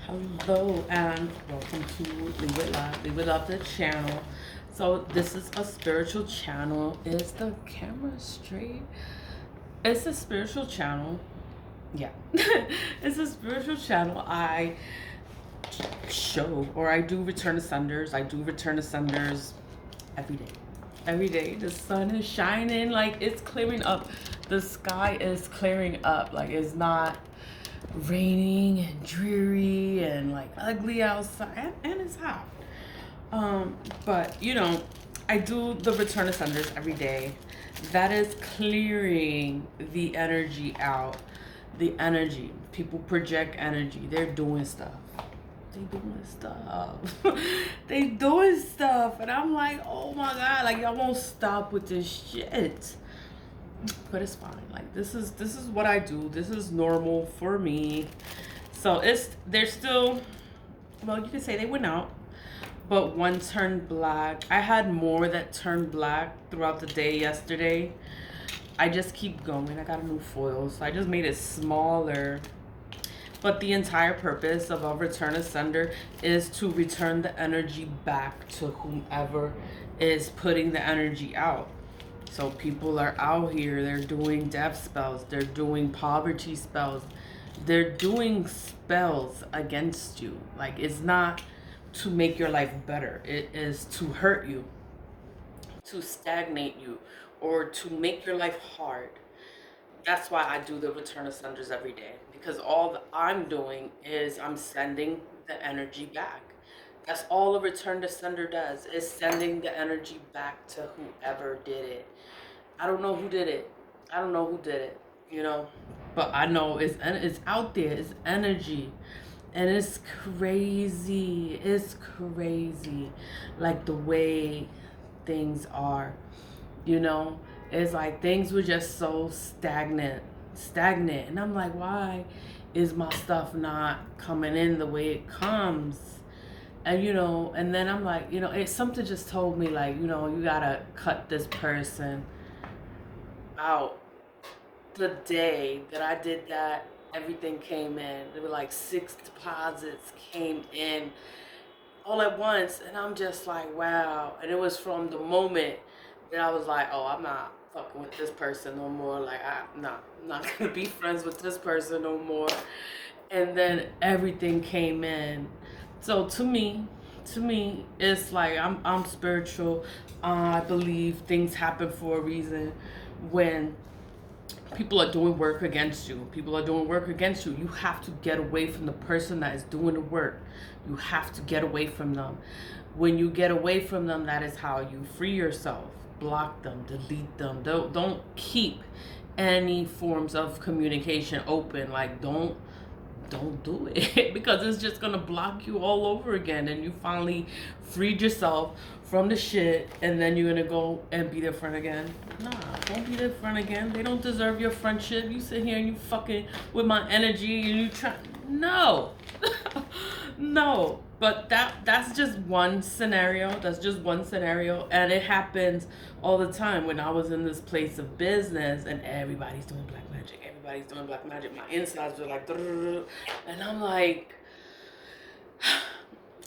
Hello and welcome to Leave It Love, Leave It Love the channel. So this is a spiritual channel. Is the camera straight? It's a spiritual channel. Yeah. It's a spiritual channel. I show or I do return to senders. I do return to senders every day. Every day the sun is shining, like it's clearing up. The sky is clearing up. Like it's not raining and dreary and like ugly outside, and it's hot. But you know, I do the return of senders every day. That is clearing the energy out. The energy. People project energy. They're doing stuff. They doing stuff. They doing stuff. And I'm like, oh my God, like y'all won't stop with this shit. But it's fine. Like this is what I do. This is normal for me. So they're still, well, you could say they went out, but one turned black. I had more that turned black throughout the day yesterday. I just keep going. I got a new foil, so I just made it smaller. But the entire purpose of a return to sender is to return the energy back to whomever is putting the energy out. So people are out here, they're doing death spells, they're doing poverty spells, they're doing spells against you. Like, it's not to make your life better, it is to hurt you, to stagnate you, or to make your life hard. That's why I do the return of senders every day, because all that I'm doing is I'm sending the energy back. That's all a return to sender does, is sending the energy back to whoever did it. I don't know who did it. I don't know who did it, you know, but I know it's out there. It's energy, and it's crazy. It's crazy, like the way things are, you know. It's like things were just so stagnant, and I'm like, why is my stuff not coming in the way it comes? And you know, and then I'm like, you know, something just told me, like, you know, you gotta cut this person out. The day that I did that, everything came in. There were like 6 deposits came in all at once, and I'm just like, wow. And it was from the moment that I was like, oh, I'm not fucking with this person no more. Like, I'm not gonna be friends with this person no more. And then everything came in. So to me, it's like I'm spiritual. I believe things happen for a reason. When people are doing work against you, you have to get away from the person that is doing the work. You have to get away from them. When you get away from them, that is how you free yourself. Block them, delete them. Don't keep any forms of communication open. Like, don't do it because it's just gonna block you all over again, and you finally freed yourself from the shit, and then you're gonna go and be their friend again. Nah, don't be their friend again. They don't deserve your friendship. You sit here and you fucking with my energy and you try. No. No. But that's just one scenario. That's just one scenario, and it happens all the time. When I was in this place of business and everybody's doing black magic, my insides were like, and I'm like,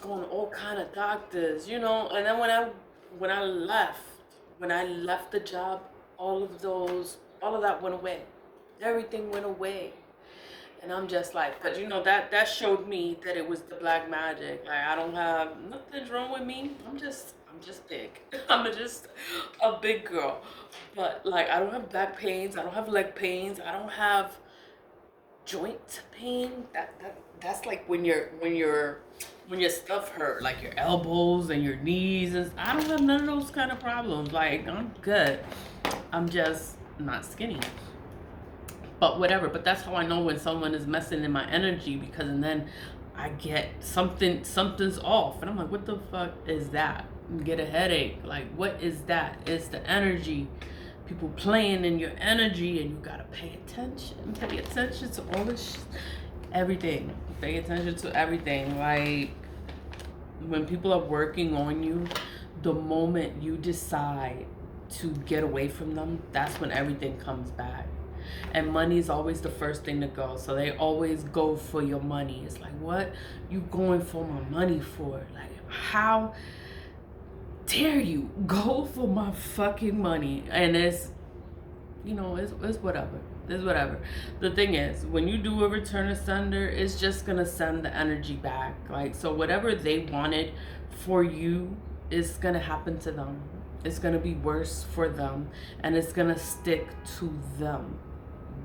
going to all kind of doctors, you know. And then when I left the job, all of that went away. Everything went away. And I'm just like, but you know, that showed me that it was the black magic. Like, I don't have nothing's wrong with me. I'm just big. I'm just a big girl. But like, I don't have back pains. I don't have leg pains. I don't have joint pain. That's like when your stuff hurt, like your elbows and your knees. And I don't have none of those kind of problems. Like, I'm good. I'm just not skinny. But whatever. But that's how I know when someone is messing in my energy, because and then I get something's off, and I'm like, what the fuck is that? Get a headache. Like, what is that? It's the energy. People playing in your energy, and you gotta pay attention. Pay attention to all this, everything. Pay attention to everything. Like, when people are working on you, the moment you decide to get away from them, that's when everything comes back. and money is always the first thing to go. So they always go for your money. It's like, what you going for my money for? Like, how dare you go for my fucking money? And it's, you know, it's whatever. It's whatever. The thing is, when you do a return asunder, it's just gonna send the energy back. Like, so whatever they wanted for you is gonna happen to them. It's gonna be worse for them, and it's gonna stick to them.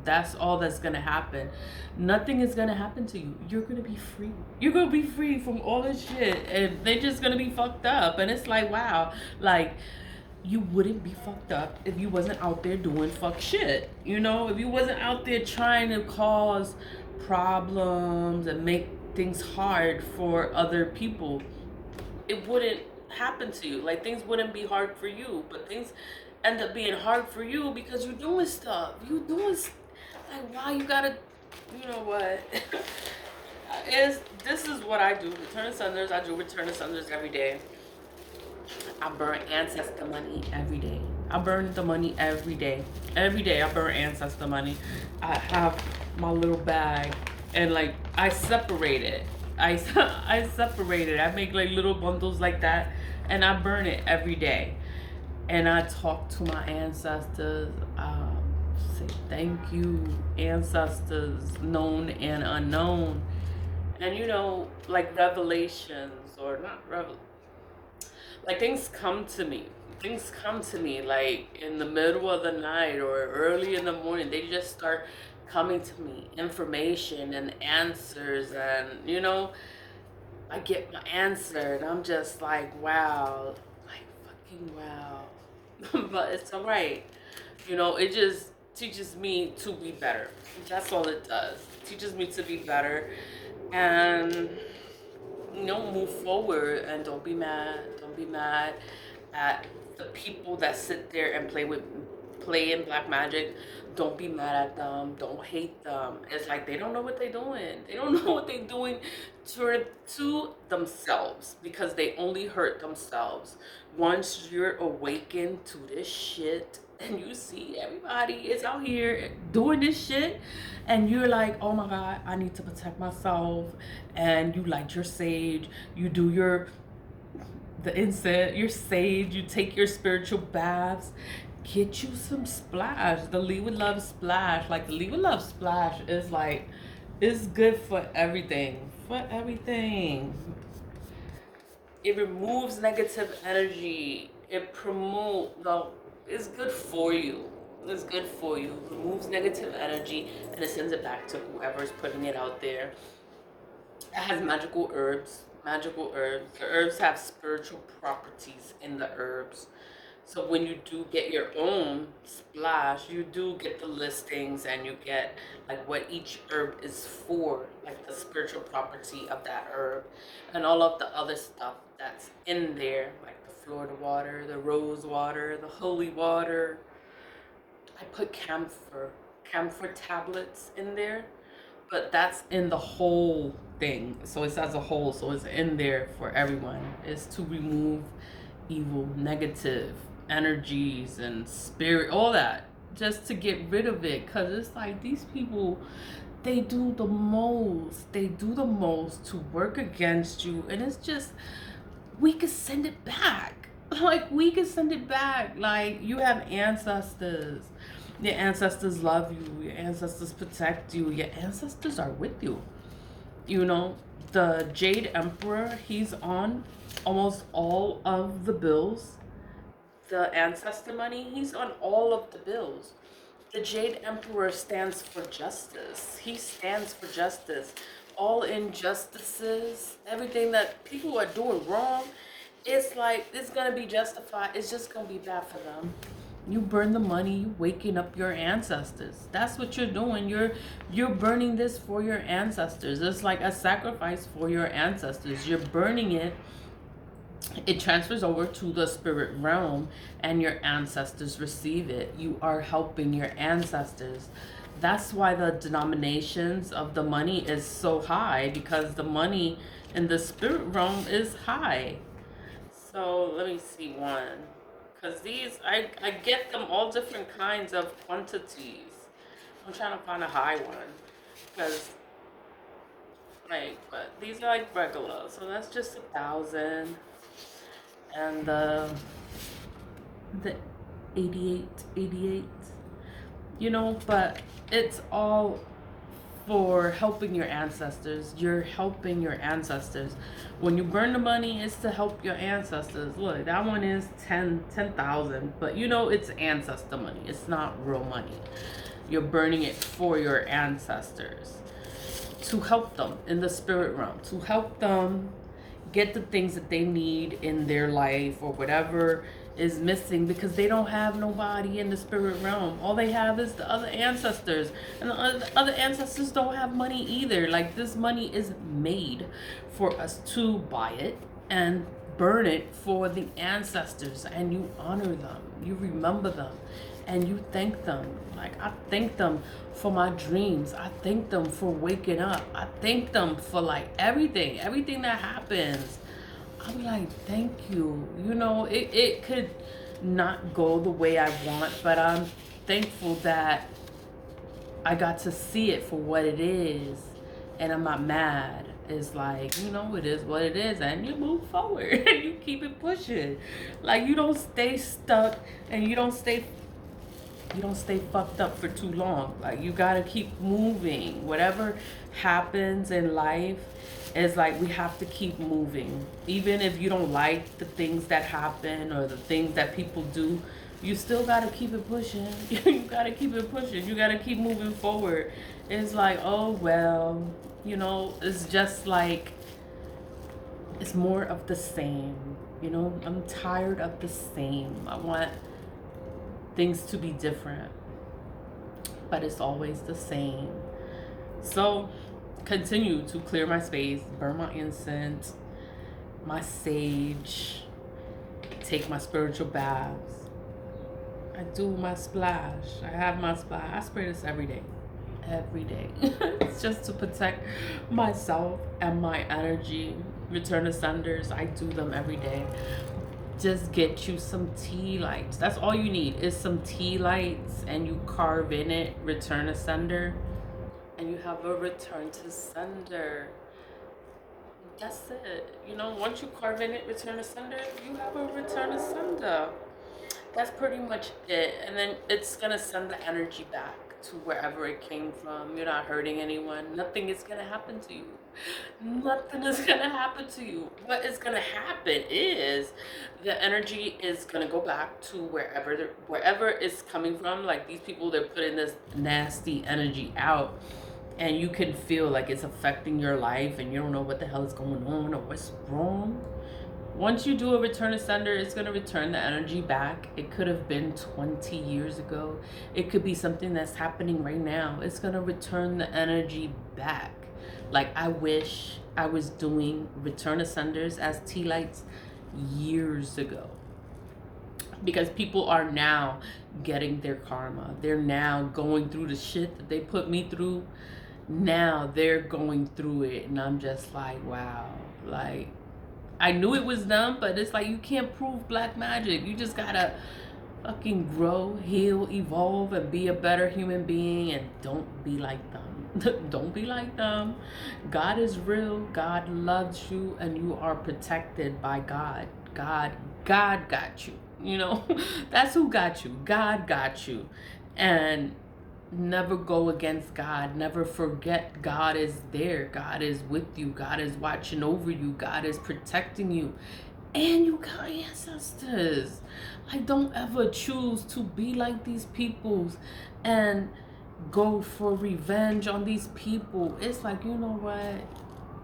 That's all that's gonna happen. Nothing is gonna happen to you. You're gonna be free. You're gonna be free from all this shit, and they're just gonna be fucked up. And it's like, wow, like, you wouldn't be fucked up if you wasn't out there doing fuck shit. You know, if you wasn't out there trying to cause problems and make things hard for other people, it wouldn't happen to you. Like, things wouldn't be hard for you, but things end up being hard for you because you're doing stuff. Like, why you gotta, you know what? This is what I do. Return asunders. I do return asunders every day. I burn ancestor money every day. I burn the money every day. Every day I burn ancestor money. I have my little bag, and like, I separate it. I separate it. I make like little bundles like that, and I burn it every day. And I talk to my ancestors. Say thank you, ancestors known and unknown. And you know, like revelations, or not revel, like things come to me. Things come to me like in the middle of the night or early in the morning. They just start coming to me, information and answers, and you know, I get my answer, and I'm just like, wow, like fucking wow. But it's all right. You know, it just teaches me to be better. That's all it does. It teaches me to be better, and you know, move forward. And don't be mad. Don't be mad at the people that sit there and play in black magic. Don't be mad at them. Don't hate them. It's like they don't know what they're doing. They don't know what they're doing to themselves, because they only hurt themselves. Once you're awakened to this shit, and you see everybody is out here doing this shit, and you're like, oh my god, I need to protect myself. And you light your sage, you do the incense, your sage, you take your spiritual baths. Get you some splash, the Laituods Love Splash. Like, the Laituods Love Splash is like, it's good for everything. For everything. It removes negative energy. It promotes, it's good for you. It's good for you. It removes negative energy, and it sends it back to whoever's putting it out there. It has magical herbs. Magical herbs. The herbs have spiritual properties in the herbs. So when you do get your own splash, you do get the listings, and you get like what each herb is for, like the spiritual property of that herb, and all of the other stuff that's in there, like the Florida water, the rose water, the holy water. I put camphor tablets in there, but that's in the whole thing. So it's as a whole, so it's in there for everyone. It's to remove evil, negative energies and spirit, all that, just to get rid of it. Because it's like, these people, they do the most to work against you, and it's just, we could send it back. Like, we could send it back. Like, you have ancestors. Your ancestors love you. Your ancestors protect you. Your ancestors are with you. You know, the Jade Emperor, he's on almost all of the bills. The ancestor money, he's on all of the bills. The Jade Emperor stands for justice. He stands for justice. All injustices, everything that people are doing wrong, it's like, it's gonna be justified. It's just gonna be bad for them. You burn the money, you waking up your ancestors. That's what you're doing. You're burning this for your ancestors. It's like a sacrifice for your ancestors. You're burning it. It transfers over to the spirit realm, and your ancestors receive it. You are helping your ancestors. That's why the denominations of the money is so high, because the money in the spirit realm is high. So let me see one. Because these, I get them all different kinds of quantities. I'm trying to find a high one. Because, like, but these are like regular. So that's just 1,000. And the 88, you know, but it's all for helping your ancestors. You're helping your ancestors. When you burn the money, it's to help your ancestors. Look, that one is 10,000, but you know it's ancestor money. It's not real money. You're burning it for your ancestors to help them in the spirit realm, to help them get the things that they need in their life or whatever is missing, because they don't have nobody in the spirit realm. All they have is the other ancestors, and the other ancestors don't have money either. Like, this money is made for us to buy it and burn it for the ancestors, and you honor them, you remember them, and you thank them. Like, I thank them for my dreams. I thank them for waking up. I thank them for like everything that happens. I'm like, thank you. You know, it could not go the way I want, but I'm thankful that I got to see it for what it is, and I'm not mad. It's like, you know, it is what it is, and you move forward and you keep it pushing. Like, you don't stay stuck, and you don't stay fucked up for too long. Like, you gotta keep moving. Whatever happens in life is like, we have to keep moving. Even if you don't like the things that happen or the things that people do, you still gotta keep it pushing. You gotta keep it pushing. You gotta keep moving forward. It's like, oh well, you know, it's just like, it's more of the same. You know, I'm tired of the same. I want things to be different, but it's always the same. So continue to clear my space, burn my incense, my sage, take my spiritual baths. I do my splash. I have my splash. I spray this every day. It's just to protect myself and my energy. Return ascenders, I do them every day. Just get you some Tealights. That's all you need is some Tealights, and you carve in it return ascender, and you have a return to sender. That's it. You know, once you carve in it return ascender, you have a return ascender. That's pretty much it. And then it's gonna send the energy back to wherever it came from. You're not hurting anyone. Nothing is gonna happen to you. Nothing is gonna happen to you. What is gonna happen is the energy is gonna go back to wherever it's coming from. Like, these people, they're putting this nasty energy out, and you can feel like it's affecting your life, and you don't know what the hell is going on or what's wrong. Once you do a return to sender, it's going to return the energy back. It could have been 20 years ago. It could be something that's happening right now. It's going to return the energy back. Like, I wish I was doing return to senders as Tealights years ago, because people are now getting their karma. They're now going through the shit that they put me through. Now they're going through it, and I'm just like, wow. Like, I knew it was them, but it's like, you can't prove black magic. You just gotta fucking grow, heal, evolve, and be a better human being, and don't be like them. Don't be like them. God is real. God loves you, and you are protected by God. God got you. You know, that's who got you. God got you. And never go against God. Never forget God is there. God is with you. God is watching over you. God is protecting you. And you got ancestors. Like, don't ever choose to be like these peoples and go for revenge on these people. It's like, you know what?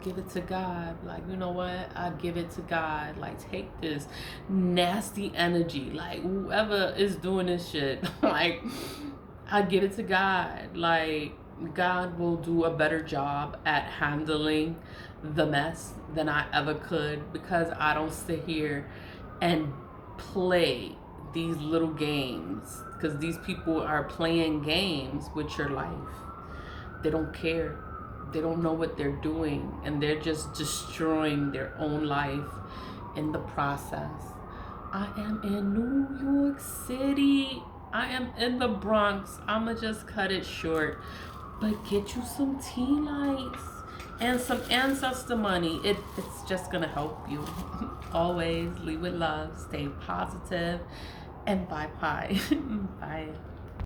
Give it to God. Like, you know what? I give it to God. Like, take this nasty energy. Like, whoever is doing this shit, like, I give it to God. Like, God will do a better job at handling the mess than I ever could, because I don't sit here and play these little games, because these people are playing games with your life. They don't care. They don't know what they're doing, and they're just destroying their own life in the process. I am in New York City. I am in the Bronx. I'ma just cut it short. But get you some tea lights and some ancestor money. It's just gonna help you. Always lead with love, stay positive, and bye bye. Bye.